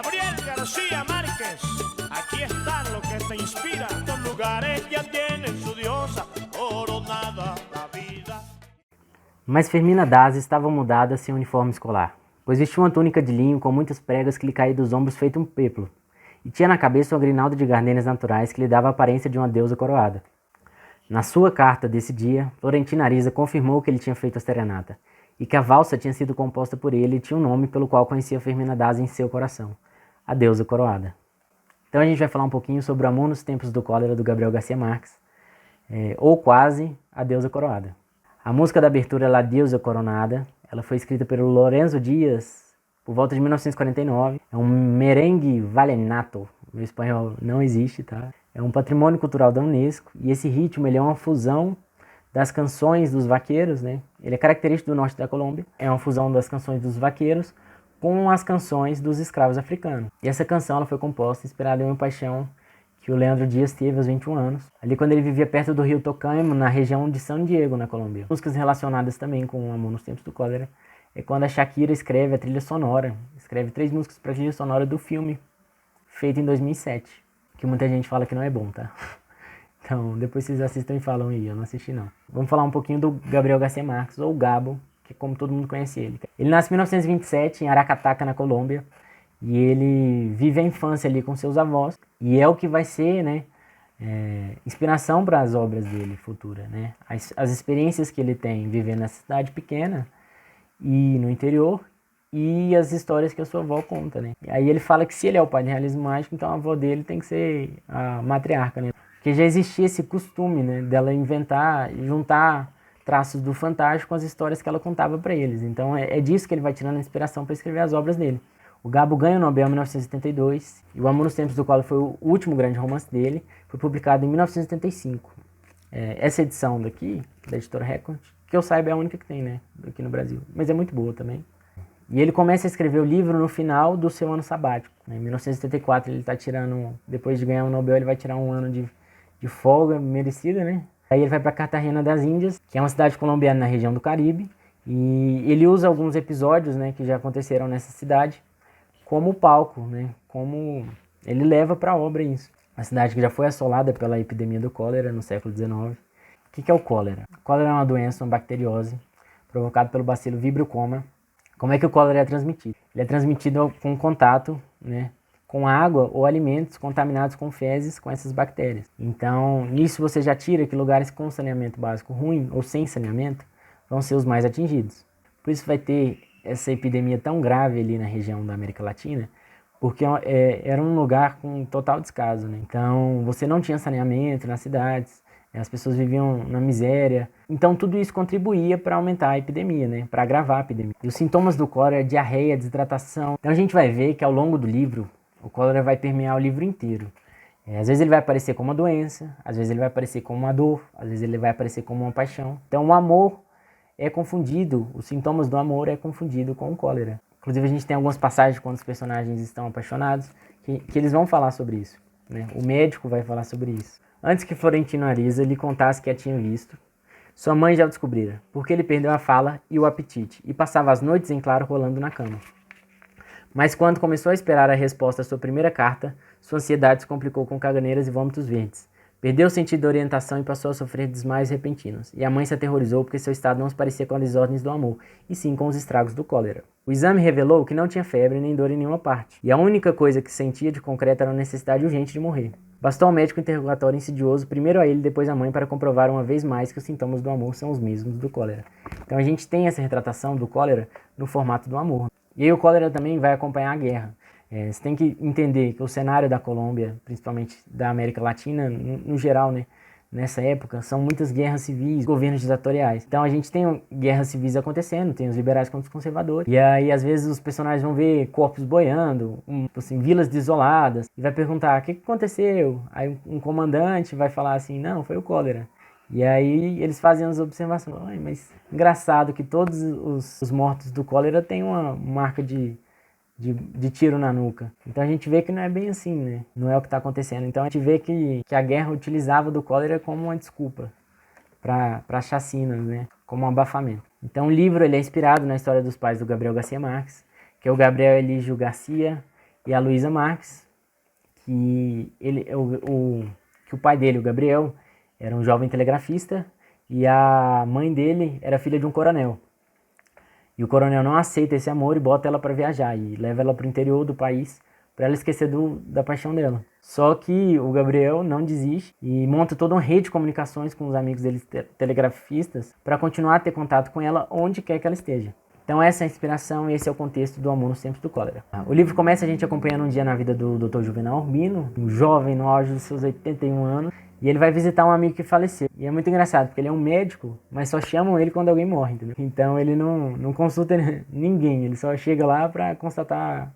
Gabriel García Márquez, aquí está lo que te inspira. Los lugares ya tienen su diosa coronada la vida. Mas Fermina Daza estava mudada sem uniforme escolar, pois vestia uma túnica de linho com muitas pregas que lhe caíam dos ombros feito um peplo, e tinha na cabeça uma grinalda de gardênias naturais que lhe dava a aparência de uma deusa coroada. Na sua carta desse dia, Florentina Arisa confirmou que ele tinha feito a serenata, e que a valsa tinha sido composta por ele e tinha um nome pelo qual conhecia Fermina Daza em seu coração, a deusa coroada. Então a gente vai falar um pouquinho sobre o Amor nos Tempos do Cólera, do Gabriel Garcia Marques, ou quase a deusa coroada. A música da abertura La Deusa Coronada, ela foi escrita pelo Lorenzo Dias por volta de 1949. É um merengue vallenato, no espanhol não existe, tá? É um patrimônio cultural da Unesco e esse ritmo ele é uma fusão das canções dos vaqueiros, né? Ele é característico do norte da Colômbia. É uma fusão das canções dos vaqueiros com as canções dos escravos africanos. E essa canção ela foi composta inspirada em uma paixão que o Leandro Dias teve aos 21 anos, ali quando ele vivia perto do rio Tocaimo, na região de San Diego, na Colômbia. Músicas relacionadas também com o Amor nos Tempos do Cólera é quando a Shakira escreve a trilha sonora, escreve 3 músicas para a trilha sonora do filme, feito em 2007, que muita gente fala que não é bom, tá? Então, depois vocês assistam e falam aí, eu não assisti não. Vamos falar um pouquinho do Gabriel Garcia Marques, ou Gabo, que como todo mundo conhece ele. Ele nasce em 1927, em Aracataca, na Colômbia, e ele vive a infância ali com seus avós, e é o que vai ser, né, inspiração para as obras dele futuras, né? As experiências que ele tem vivendo nessa cidade pequena e no interior, e as histórias que a sua avó conta, né? E aí ele fala que se ele é o pai do realismo mágico, então a avó dele tem que ser a matriarca, né? Porque já existia esse costume, né, dela inventar, juntar traços do fantástico com as histórias que ela contava para eles. Então é disso que ele vai tirando a inspiração para escrever as obras dele. O Gabo ganha o Nobel em 1972, e O Amor nos Tempos do Cólera foi o último grande romance dele, foi publicado em 1975. Essa edição daqui, da editora Record, que eu saiba é a única que tem, né, aqui no Brasil, mas é muito boa também. E ele começa a escrever o livro no final do seu ano sabático. Né? Em 1974 ele está tirando, depois de ganhar o Nobel, ele vai tirar um ano de folga merecida, né? Aí ele vai para Cartagena das Índias, que é uma cidade colombiana na região do Caribe, e ele usa alguns episódios, né, que já aconteceram nessa cidade como palco, né? Como ele leva para a obra isso. A cidade que já foi assolada pela epidemia do cólera no século XIX. O que é o cólera? O cólera é uma doença, uma bacteriose, provocada pelo bacilo Vibrio coma. Como é que o cólera é transmitido? Ele é transmitido com contato, né, com água ou alimentos contaminados com fezes com essas bactérias. Então, nisso você já tira que lugares com saneamento básico ruim ou sem saneamento vão ser os mais atingidos. Por isso vai ter essa epidemia tão grave ali na região da América Latina, porque era um lugar com total descaso, né? Então, você não tinha saneamento nas cidades, as pessoas viviam na miséria. Então, tudo isso contribuía para aumentar a epidemia, né? Para agravar a epidemia. E os sintomas do cólera é diarreia, desidratação. Então, a gente vai ver que ao longo do livro, o cólera vai permear o livro inteiro. Às vezes ele vai aparecer como uma doença, às vezes ele vai aparecer como uma dor, às vezes ele vai aparecer como uma paixão. Então, o amor é confundido, os sintomas do amor é confundido com o cólera. Inclusive, a gente tem algumas passagens quando os personagens estão apaixonados, que eles vão falar sobre isso, né? O médico vai falar sobre isso. Antes que Florentino Arisa lhe contasse que a tinha visto, sua mãe já o descobrira, porque ele perdeu a fala e o apetite, e passava as noites em claro rolando na cama. Mas quando começou a esperar a resposta à sua primeira carta, sua ansiedade se complicou com caganeiras e vômitos verdes. Perdeu o sentido da orientação e passou a sofrer desmaios repentinos, e a mãe se aterrorizou porque seu estado não se parecia com as desordens do amor, e sim com os estragos do cólera. O exame revelou que não tinha febre nem dor em nenhuma parte, e a única coisa que sentia de concreto era a necessidade urgente de morrer. Bastou ao médico interrogatório insidioso, primeiro a ele, depois à mãe, para comprovar uma vez mais que os sintomas do amor são os mesmos do cólera. Então a gente tem essa retratação do cólera no formato do amor. E aí o cólera também vai acompanhar a guerra. Você tem que entender que o cenário da Colômbia, principalmente da América Latina, no geral, né, nessa época, são muitas guerras civis, governos ditatoriais. Então a gente tem guerras civis acontecendo, tem os liberais contra os conservadores. E aí às vezes os personagens vão ver corpos boiando, assim, vilas desoladas, e vai perguntar, o que aconteceu? Aí um comandante vai falar assim, não, foi o cólera. E aí eles fazem as observações, mas engraçado que todos os mortos do cólera têm uma marca de tiro na nuca. Então a gente vê que não é bem assim, né? Não é o que está acontecendo. Então a gente vê que a guerra utilizava do cólera como uma desculpa para chacinas, né? Como um abafamento. Então o livro ele é inspirado na história dos pais do Gabriel Garcia Marques, que é o Gabriel Elígio Garcia e a Luísa Marques, que que o pai dele, o Gabriel, era um jovem telegrafista e a mãe dele era filha de um coronel. E o coronel não aceita esse amor e bota ela para viajar e leva ela para o interior do país para ela esquecer da paixão dela. Só que o Gabriel não desiste e monta toda uma rede de comunicações com os amigos dele telegrafistas para continuar a ter contato com ela onde quer que ela esteja. Então essa é a inspiração e esse é o contexto do Amor nos Tempos do Cólera. O livro começa a gente acompanhando um dia na vida do Dr. Juvenal Urbino, um jovem no auge dos seus 81 anos, e ele vai visitar um amigo que faleceu. E é muito engraçado, porque ele é um médico, mas só chamam ele quando alguém morre, entendeu? Então ele não consulta ninguém, ele só chega lá para constatar,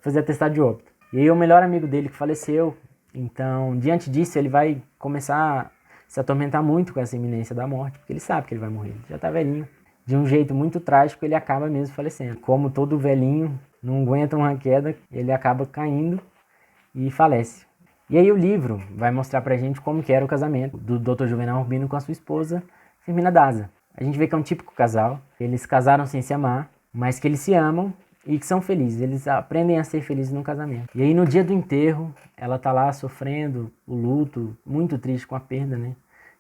fazer atestado de óbito. E aí o melhor amigo dele que faleceu, então diante disso ele vai começar a se atormentar muito com essa iminência da morte, porque ele sabe que ele vai morrer, ele já tá velhinho. De um jeito muito trágico, ele acaba mesmo falecendo. Como todo velhinho não aguenta uma queda, ele acaba caindo e falece. E aí o livro vai mostrar pra gente como que era o casamento do Dr. Juvenal Urbino com a sua esposa, Firmina Daza. A gente vê que é um típico casal, eles casaram sem se amar, mas que eles se amam e que são felizes, eles aprendem a ser felizes no casamento. E aí no dia do enterro, ela tá lá sofrendo o luto, muito triste com a perda, né?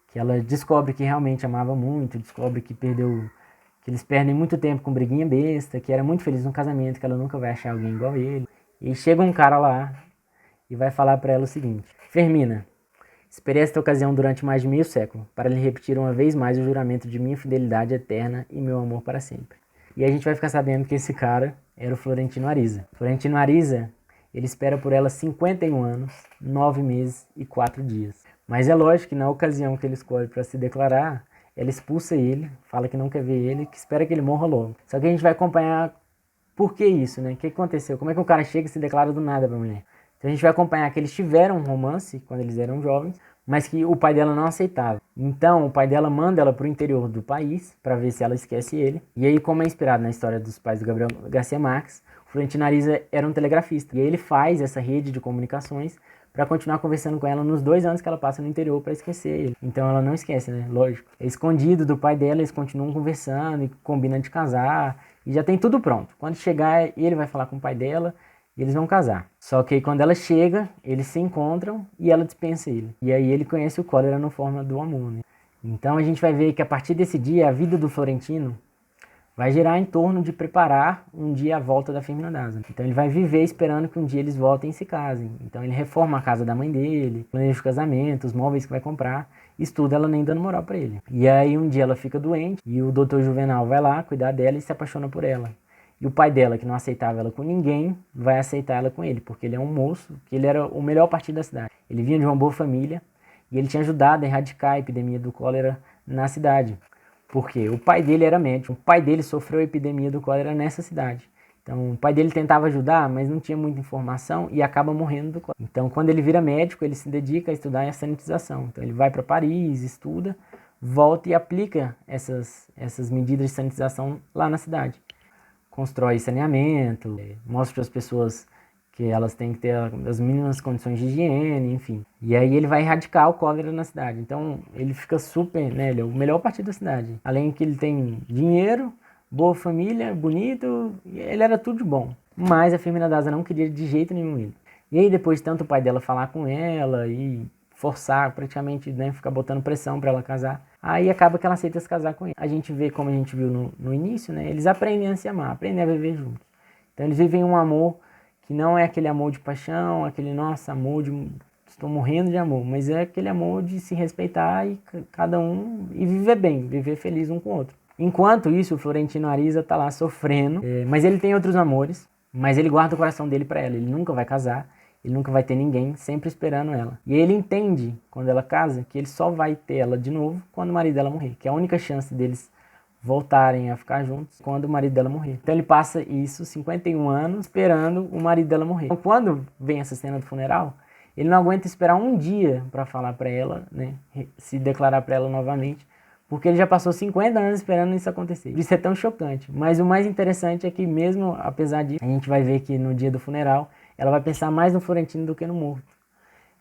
Que ela descobre que realmente amava muito, descobre que que eles perdem muito tempo com briguinha besta, que era muito feliz no casamento, que ela nunca vai achar alguém igual ele. E chega um cara lá e vai falar para ela o seguinte: Firmina, esperei esta ocasião durante mais de meio século, para lhe repetir uma vez mais o juramento de minha fidelidade eterna e meu amor para sempre. E a gente vai ficar sabendo que esse cara era o Florentino Ariza. Florentino Ariza, ele espera por ela 51 anos, 9 meses e 4 dias. Mas é lógico que na ocasião que ele escolhe para se declarar, ela expulsa ele, fala que não quer ver ele, que espera que ele morra logo. Só que a gente vai acompanhar por que isso, né? O que aconteceu? Como é que o cara chega e se declara do nada pra mulher? Então a gente vai acompanhar que eles tiveram um romance quando eles eram jovens, mas que o pai dela não aceitava. Então o pai dela manda ela pro interior do país para ver se ela esquece ele. E aí, como é inspirado na história dos pais do Gabriel Garcia Marques, o Florentino Ariza era um telegrafista. E aí ele faz essa rede de comunicações para continuar conversando com ela nos 2 anos que ela passa no interior para esquecer ele. Então ela não esquece, né? Lógico. É escondido do pai dela, eles continuam conversando e combinam de casar. E já tem tudo pronto. Quando chegar, ele vai falar com o pai dela e eles vão casar. Só que aí, quando ela chega, eles se encontram e ela dispensa ele. E aí ele conhece o cólera na forma do amor, né? Então a gente vai ver que a partir desse dia, a vida do Florentino vai girar em torno de preparar um dia a volta da Firmina Daza. Então ele vai viver esperando que um dia eles voltem e se casem. Então ele reforma a casa da mãe dele, planeja o casamento, os móveis que vai comprar, estuda ela nem dando moral pra ele. E aí um dia ela fica doente e o Dr. Juvenal vai lá cuidar dela e se apaixona por ela. E o pai dela, que não aceitava ela com ninguém, vai aceitar ela com ele, porque ele é um moço, que ele era o melhor partido da cidade. Ele vinha de uma boa família e ele tinha ajudado a erradicar a epidemia do cólera na cidade. Porque o pai dele era médico, o pai dele sofreu a epidemia do cólera nessa cidade. Então o pai dele tentava ajudar, mas não tinha muita informação e acaba morrendo do cólera. Então quando ele vira médico, ele se dedica a estudar a sanitização. Então ele vai para Paris, estuda, volta e aplica essas medidas de sanitização lá na cidade. Constrói saneamento, mostra para as pessoas que elas têm que ter as mínimas condições de higiene, enfim. E aí ele vai erradicar o cólera na cidade. Então ele fica super, né, ele é o melhor partido da cidade. Além que ele tem dinheiro, boa família, bonito, ele era tudo de bom. Mas a Firmina Daza não queria de jeito nenhum ele. E aí depois de tanto o pai dela falar com ela e forçar praticamente, né, ficar botando pressão para ela casar, aí acaba que ela aceita se casar com ele. A gente vê, como a gente viu no início, né, eles aprendem a se amar, aprendem a viver juntos. Então eles vivem um amor que não é aquele amor de paixão, aquele, nossa, amor de estou morrendo de amor, mas é aquele amor de se respeitar e cada um e viver bem, viver feliz um com o outro. Enquanto isso, o Florentino Ariza tá lá sofrendo, mas ele tem outros amores, mas ele guarda o coração dele para ela, ele nunca vai casar, ele nunca vai ter ninguém, sempre esperando ela. E ele entende, quando ela casa, que ele só vai ter ela de novo quando o marido dela morrer, que é a única chance deles voltarem a ficar juntos quando o marido dela morrer. Então ele passa isso, 51 anos, esperando o marido dela morrer. Então quando vem essa cena do funeral, ele não aguenta esperar um dia para falar para ela, né, se declarar para ela novamente, porque ele já passou 50 anos esperando isso acontecer. Isso é tão chocante. Mas o mais interessante é que mesmo apesar disso, a gente vai ver que no dia do funeral, ela vai pensar mais no Florentino do que no morto.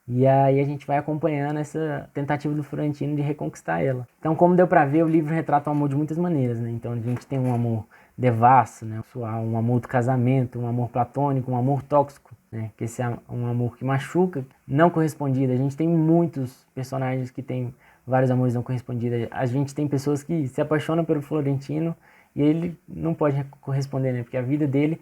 E aí a gente vai acompanhando essa tentativa do Florentino de reconquistar ela. Então, como deu pra ver, o livro retrata o amor de muitas maneiras, né? Então a gente tem um amor devasso, né? Um amor do casamento, um amor platônico, um amor tóxico, né? Que esse é um amor que machuca, não correspondido. A gente tem muitos personagens que têm vários amores não correspondidos. A gente tem pessoas que se apaixonam pelo Florentino e ele não pode corresponder, né? Porque a vida dele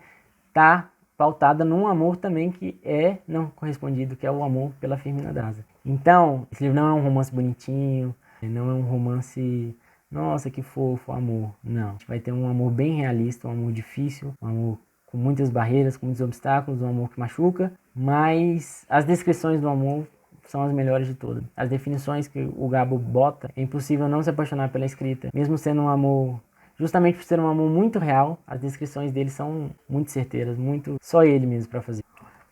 tá pautada num amor também que é não correspondido, que é o amor pela Firmina Daza. Então, esse livro não é um romance bonitinho, não é um romance, nossa, que fofo, amor. Não, a gente vai ter um amor bem realista, um amor difícil, um amor com muitas barreiras, com muitos obstáculos, um amor que machuca, mas as descrições do amor são as melhores de todas. As definições que o Gabo bota, é impossível não se apaixonar pela escrita, mesmo sendo um amor. Justamente por ser um amor muito real, as descrições dele são muito certeiras, muito só ele mesmo para fazer.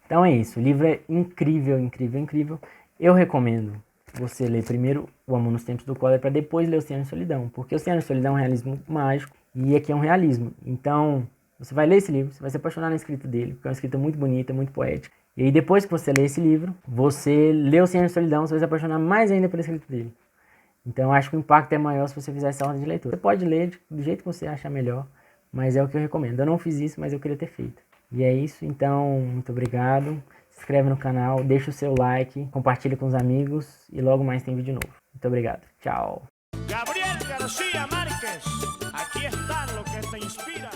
Então é isso, o livro é incrível, incrível, incrível. Eu recomendo você ler primeiro O Amor nos Tempos do Cólera para depois ler Oceano de Solidão, porque Oceano de Solidão é um realismo mágico e aqui é um realismo. Então você vai ler esse livro, você vai se apaixonar na escrita dele, porque é uma escrita muito bonita, muito poética. E aí depois que você ler esse livro, você lê Oceano de Solidão, você vai se apaixonar mais ainda pela escrita dele. Então eu acho que o impacto é maior se você fizer essa ordem de leitura. Você pode ler do jeito que você achar melhor, mas é o que eu recomendo. Eu não fiz isso, mas eu queria ter feito. E é isso, então, muito obrigado. Se inscreve no canal, deixa o seu like, compartilha com os amigos e logo mais tem vídeo novo. Muito obrigado. Tchau. Gabriel García Márquez, aquí está lo que te inspira.